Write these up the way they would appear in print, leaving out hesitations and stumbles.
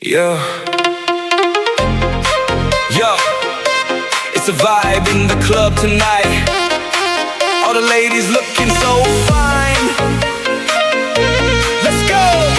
Yo, yo, it's a vibe in the club tonight. All the ladies looking so fine. Let's go.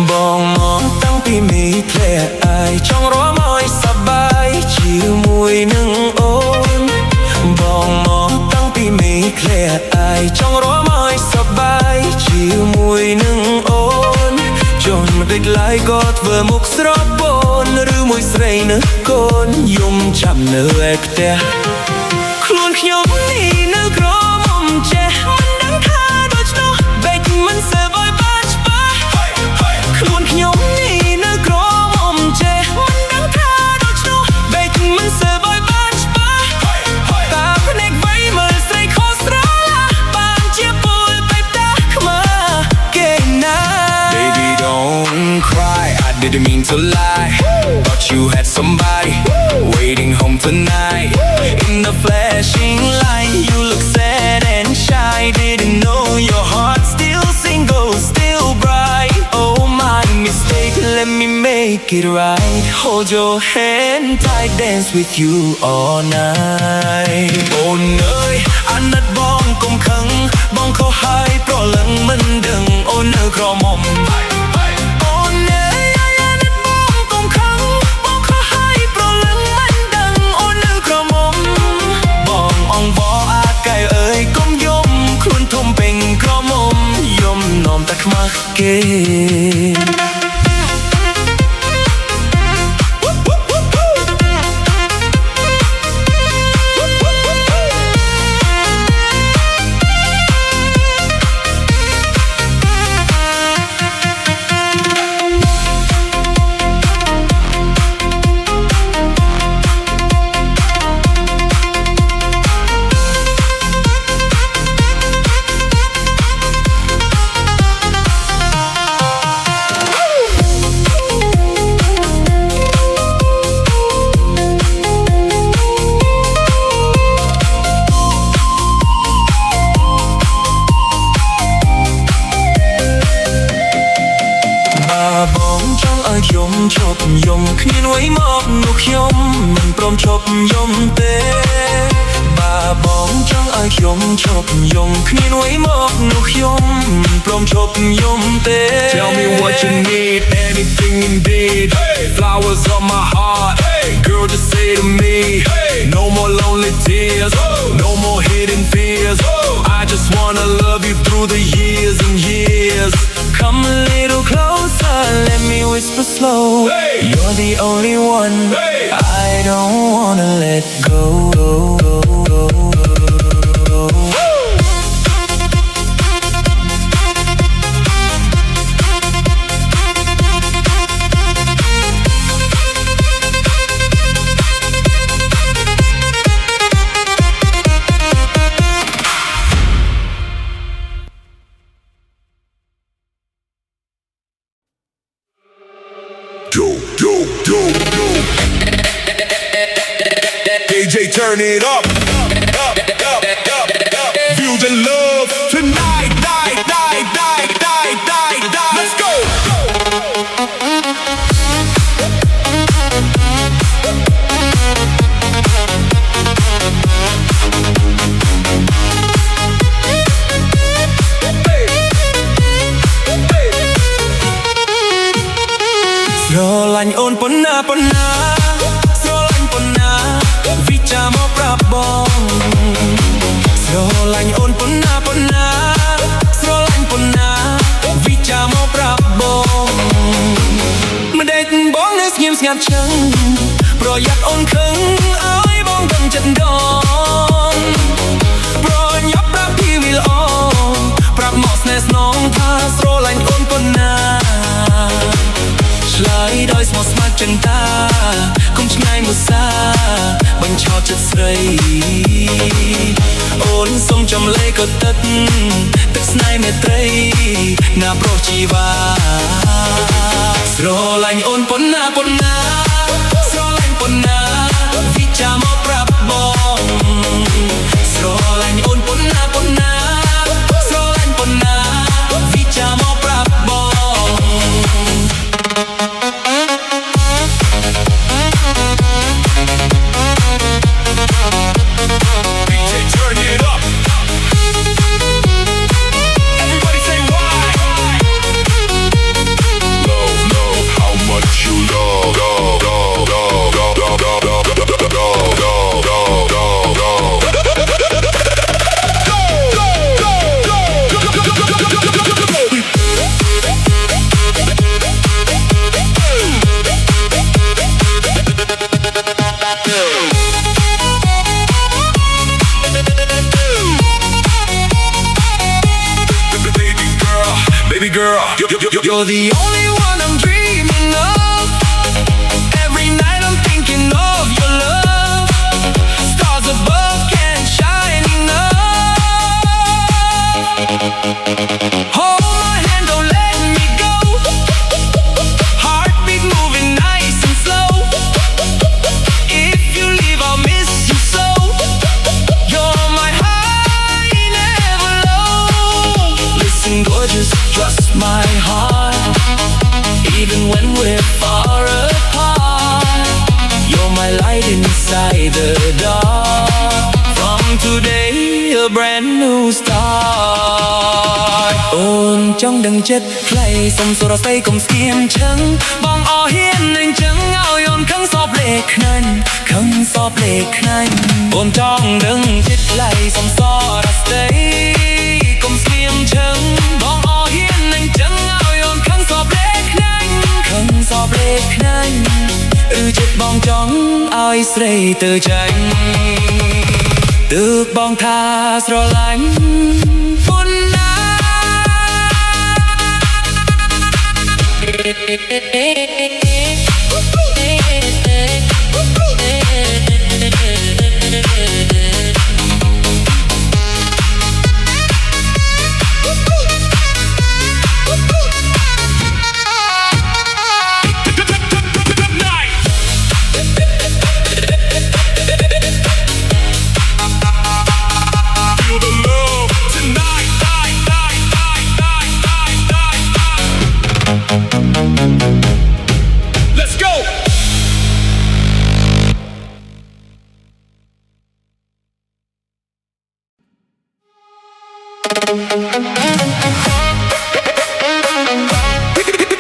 បងមកតាំងពីមីធ្លាក់អាយចង់រួមឲ្យសប្បាយជាមួយនឹងអូនបងមកតាំងពីមីធ្លាក់អាយចង់រួមឲ្យសប្បាយជាមួយនឹងអូនចុះមិនដេចឡើយក៏ធ្វើមុខស្រពូនឬមួយស្រីនៅកូនយំចាំនៅឯផ្ទះខ្លួនខ្ញុំនេះនៅក្រមុំចេះមិនដឹងថាដូច្នោះបេកមិនសើឲ្យបានច្បាស់ខ្លួនខ្ញុំនេះនៅក្រមុំចេះមិនដឹងថាដូច្នោះបេកមិនសើឲ្យបានច្បាស់តាភ្នែកវៃមើលស្រីខុសស្រឡាបានជាពលបេតាខ្មៅគេណា Baby don't cry I didn't mean to lie Thought you had somebody waiting home tonight In the flashing light you look sad and shy Didn't know your heart still single, still bright Oh my mistake, let me make it right Hold your hand tight, dance with you all night Oh no, អាណិតបងកុំខឹងបងខុសហើយប្រលឹងមិនដឹងអូននៅក្រមុំខ្មាស់គេបងចង់ឲ្យខ្ញុំជប់យំគ្មានអ្វីមកនោះខ្ញុំមិនព្រមជប់យំទេបើបងចង់ឲ្យខ្ញុំជប់យំគ្មានអ្វីមកនោះខ្ញុំមិនព្រមជប់យំទេ Tell me what you need anything indeed Flowers on my heart Girl just say to me No more lonely tears No more hidden fears I just wanna love you through the years and years Come a little closer, let me whisper slow You're the only one I don't wanna let go DJ turn it up Feel the love tonight Let's go ស្រឡាញ់អូនប៉ុណ្ណាប៉ុណ្ណាស្រឡាញ់ប៉ុណ្ណាវិចាមកប្រាប់បងស្រឡាញ់អូនប៉ុណ្ណាប៉ុណ្ណាស្រឡាញ់ប៉ុណ្ណាវិចាមកប្រាប់បងមិនដេកបងនៅស្ងៀមស្ងាត់ចឹងប្រយ័ត្នអូនខឹងឲ្យបងដឹងចិត្តដងប្រញាប់ប្រាប់ពីវាល្អប្រាប់មកស្នេហ៍ស្នងថាស្រឡាញ់អូនប៉ុណ្ណាឆ្លើយដោយស្មោះស្ម័គ្រ ចិនតាកុំឆ្ងាយមកសាបញ្ឆោតចិត្តស្រីអូនសុំចំលេក៏ទឹកស្នេហ៍មេត្រីណាប្រុសជីវ៉ាស្រឡាញ់អូនប៉ុណ្ណាប៉ុណ្ណាស្រឡាញ់ប៉ុណ្ណាវិចាមកប្រាប់បងស្រឡាញ់អូនប៉ុណ្ណាប៉ុណ្ណាស្រឡាញ់ប៉ុណ្ណាវិចាមកប្រាប់បង Baby girl, you're the only one I'm dreaming of. Every night I'm thinking of your love. Stars above can't shine enough. Hold my hand, don't let me go. Heartbeat moving nice and slow. If you leave, I'll miss you so. You're my high, never low. Listen, gorgeous, trust my heart. Even when we're far apart, you're my light inside the dark. From today, a brand new start. Ôn trong đừng chết play sông sô ra say cùng skiem trắng bong o hiên anh trắng ao yon khăng sọp lệ khăn ôn trong đừng chết play sông sô ra say cùng skiem trắng bong o hiên anh trắng ao yon khăng sọp lệ khăn chết bong trắng ai say từ tranh được bong tha sro lánh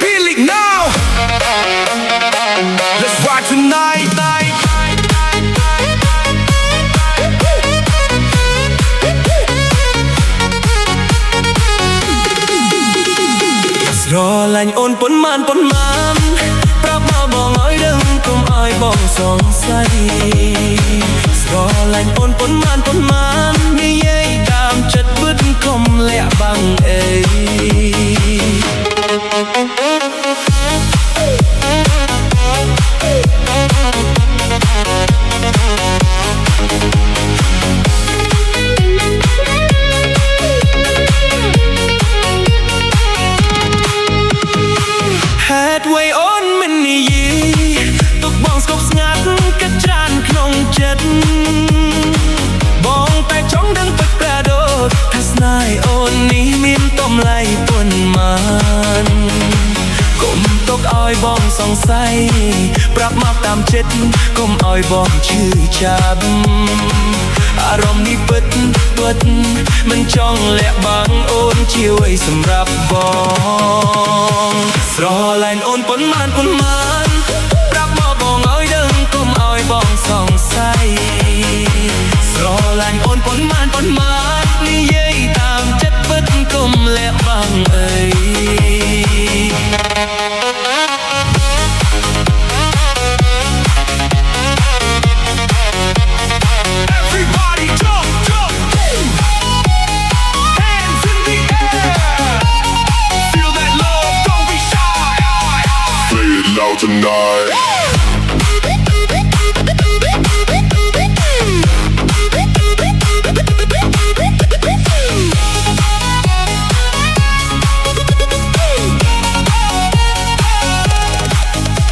Feeling now. Let's rock tonight. Rồi lành ôn bốn man Prap mà bong ơi đừng cùng ai bong song say. Rồi lành ôn bốn man như vậy đam chất bứt không lẽ bằng ấy. Headway on mình gì tục bong skop ngát cách tràn không chết bong tay trong đừng bật ra đốt thas nai ôn ní miên tôm lay tuần man cùng tóc oi bong song say prap map tam chết cùng oi bong chư chab arom ní bứt mình trong lẹ băng ôn chiều ấy sầm rap bong sro lạnh ôn bốn man prap mà bong oi đừng cùng oi bong song say sro lạnh ôn bốn man ní dây tam chất bứt cùng lẹ băng ấy. out tonight.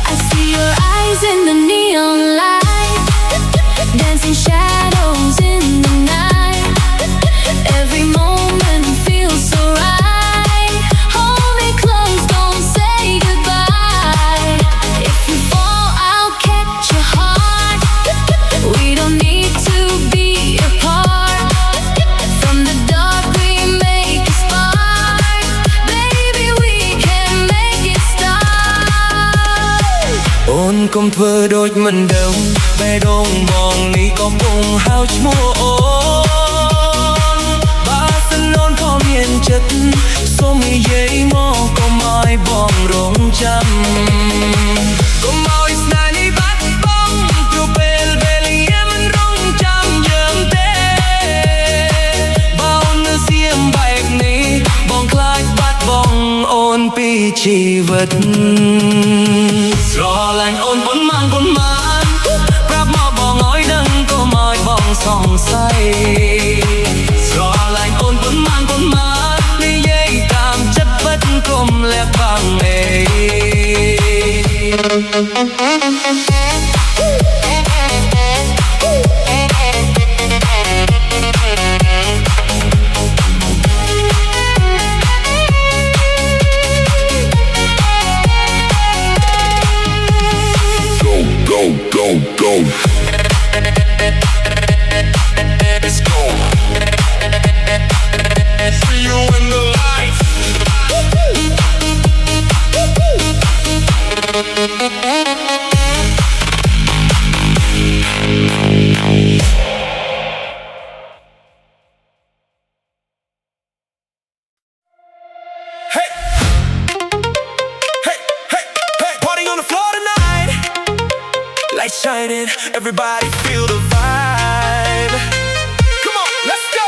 I see your eyes in the neon light, dancing shadows in the night. Every moment feels so right. Hold me close, don't say goodbye. If you fall, I'll catch your heart. We don't need to be apart. From the dark we make a spark. Baby, we can make it start. អូនកុំធ្វើដូចមិនដឹងបេះដូងបងនេះក៏ពុំហៅឈ្មោះអូនបាសិឡូនក៏មានចិត្តសូមនិយាយមកកុំឲ្យបងរងចាំកុំឲ្យស្នេហ៍នេះបាត់បង់ព្រោះពេលវេលាមិនរងចាំយើងទេបើអូននៅសៀមបែបនេះបងខ្លាចបាត់បង់អូនពីជីវិតស្រឡាញ់អូនប៉ុន្មានប្រាប់មកបងឲ្យដឹងកុំឲ្យបងសង្ស័យស្រឡាញ់អូនប៉ុន្មាននិយាយតាមចិត្តពិតកុំលាក់បាំងអេ Go, go, go. Let's go. See you in the light. Hey, hey, hey, hey, party on the floor tonight. Lights shining, everybody feel the vibe. Come on, let's go.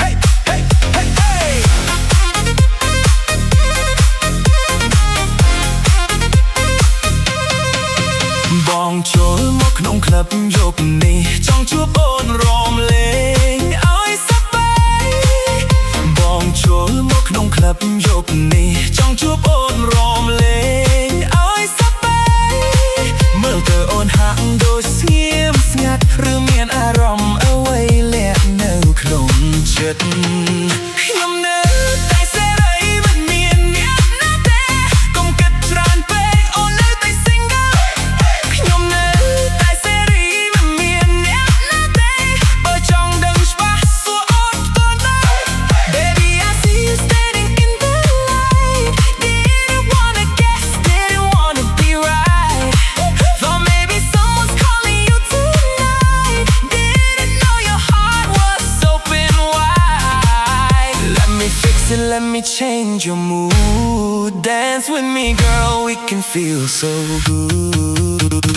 Hey, hey, hey, hey. បងចូលមកក្នុងក្លឹបយប់នេះចង់ជួបអូនរំលេងឲ្យសប្បាយបងចូលមកក្នុងក្លឹបយប់នេះចង់ជួបអូនរំលេងឲ្យសប្បាយមើលទៅអូនហាក់ដូចស្ងៀមស្ងាត់ឬមានអារម្មណ៍អ្វីលាក់នៅក្នុងចិត្តខ្ញុំនៅតែសេរីមិនមានអ្នកណាទេកុំគិតច្រើនពេកអូននៅតែ single ខ្ញុំនៅតែសេរីមិនមានអ្នកណាទេបើចង់ដឹងច្បាស់សួរអូនផ្ទាល់ទៅ Baby I see you standing in the light Didn't wanna guess didn't wanna be right Thought maybe someone's calling you tonight Didn't know your heart was open wide Let me fix it, let me change your mood Dance with me girl, we can feel so good